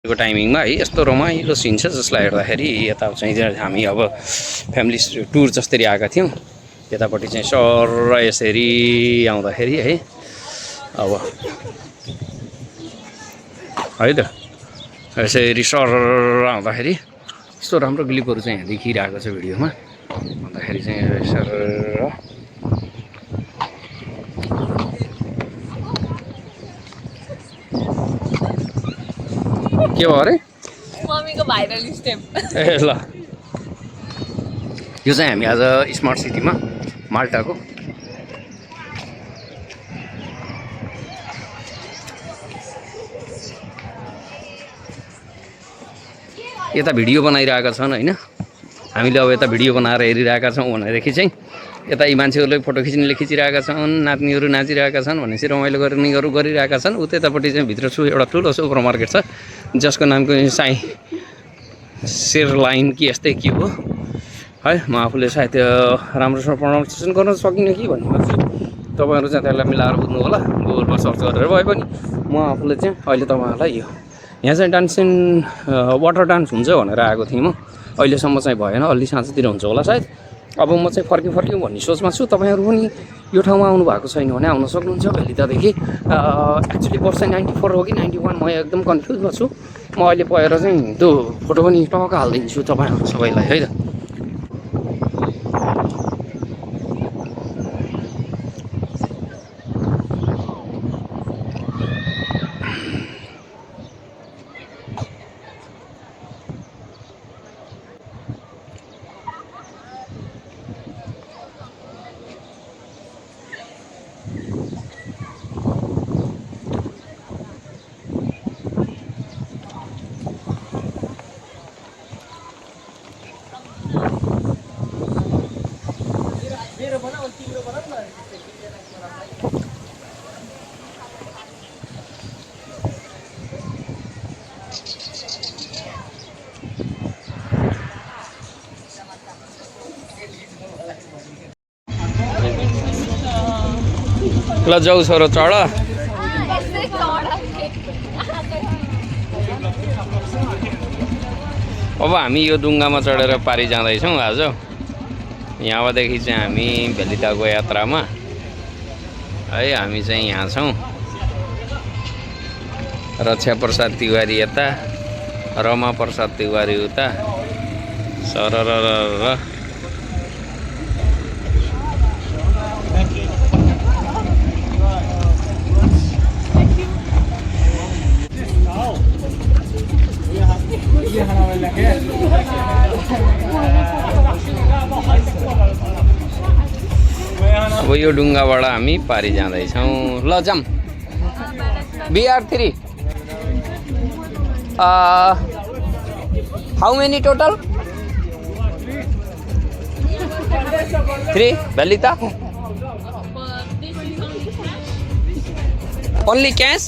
को टाइमिङमा है यस्तो रमाइलो सिन छ जसलाई हेर्दाखेरि यता चाहिँ हामी अब फ्यामिली टुर जस्तै आएका थियौँ। यतापट्टि चाहिँ सर यसरी आउँदाखेरि है अब है त यसरी सर आउँदाखेरि यस्तो राम्रो क्लिपहरू चाहिँ यहाँ देखिरहेको छ भिडियोमा। भन्दाखेरि चाहिँ सर के भयो अरे मम्मीको भाइरल स्टेप ए ल यो चाहिँ हामी आज स्मार्ट सिटीमा माल्टाको यता भिडियो बनाइरहेका छन् होइन। हामीले अब यता भिडियो बनाएर हेरिरहेका छौँ भनेदेखि चाहिँ यता यी मान्छेहरूले फोटो खिच्नेले खिचिरहेका छन्, नाच्नेहरू नाचिरहेका छन् भनेपछि रमाइलो गर्नेहरू गरिरहेका छन्। उतैतापट्टि चाहिँ भित्र एउटा ठुलो सुपर मार्केट छ जसको नामको साई शेर लाइन कि यस्तै के हो है। म आफूले सायद राम्रोसँग प्रनाउन्सिएसन गर्न सकिनँ कि भन्ने लाग्छ। तपाईँहरू चाहिँ त्यसलाई मिलाएर बुझ्नु होला, गुगलमा सर्च गरेर भए पनि। म आफूले चाहिँ अहिले तपाईँहरूलाई यहाँ चाहिँ डान्सिङ वाटर डान्स हुन्छ भनेर आएको थिएँ म। अहिलेसम्म चाहिँ भएन, अलि साँझतिर हुन्छ होला सायद। अब म चाहिँ फर्क्यौँ भन्ने सोचमा छु। तपाईँहरू पनि यो ठाउँमा आउनु भएको छैन भने आउन सक्नुहुन्छ भेलितादेखि। एक्चुली वर्ष 94 हो कि 91 म एकदम कन्फ्युजमा छु। म अहिले पएर चाहिँ त्यो फोटो पनि टक्क हालिदिन्छु तपाईँहरू सबैलाई है त। ल जाऊ छोरो चढ। अब हामी यो डुङ्गामा चढेर पारी जाँदैछौँ आज। यहाँदेखि चाहिँ हामी भेलिताको यात्रामा है। हामी चाहिँ यहाँ छौँ, रक्षा प्रसाद तिवारी यता, रमा प्रसाद तिवारी उता सरर अब यो डुङ्गाबाट हामी पारी जाँदैछौँ। ल जाम BR3 हाउ मेनी टोटल 3 भेलिता ओन्ली क्यास।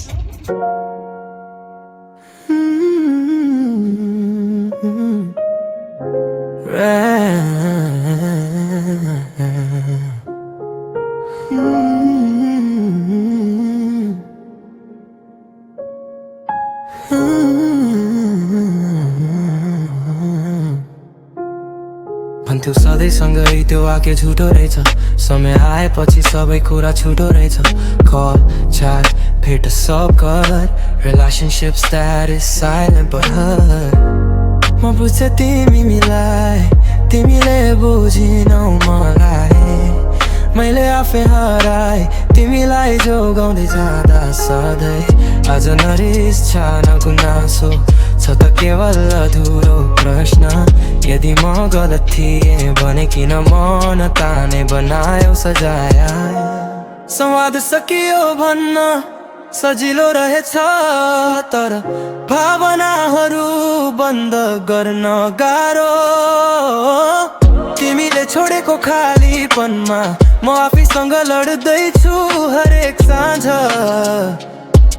भन्थ्यौ सधैँसँगै त्यो वाक्य झुटो रहेछ। समय आएपछि सबै कुरा छुटो रहेछ। कल च्याट भेट सब कर, relationship status silent but hurt। म बुझ्छ तिमीलाई, तिमीले बुझिनौ मलाई। मैले आफै हराए तिमीलाई जोगाउँदै जाँदा सधैँ। आज नरिस छ न गुनासो छ त केवल अधुरो प्रश्न। यदि म गलत थिएँ भने किन मन ताने बनायो सजाया। संवाद सकियो भन्न सजिलो रहेछ तर भावनाहरू बन्द गर्न गाह्रो। तिमीले छोडेको खालीपनमा म आफैसँग लड्दैछु हरेक साँझ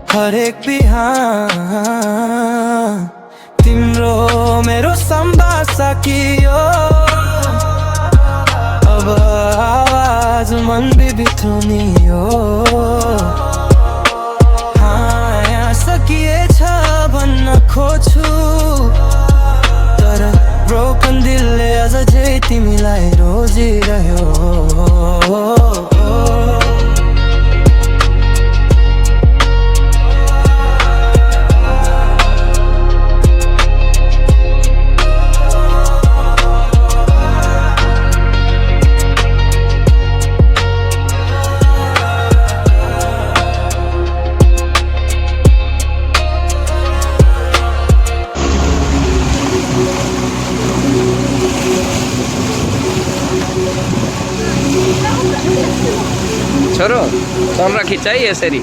हरेक बिहान। तिम्रो मेरो संवाद सकियो, अब आवाज मन विविध हुनियो। हाँ यहाँ सकिएछ भन्न खोज्छु तिमीलाई रोजिरह्यो छोरो तल खिच्छ है यसरी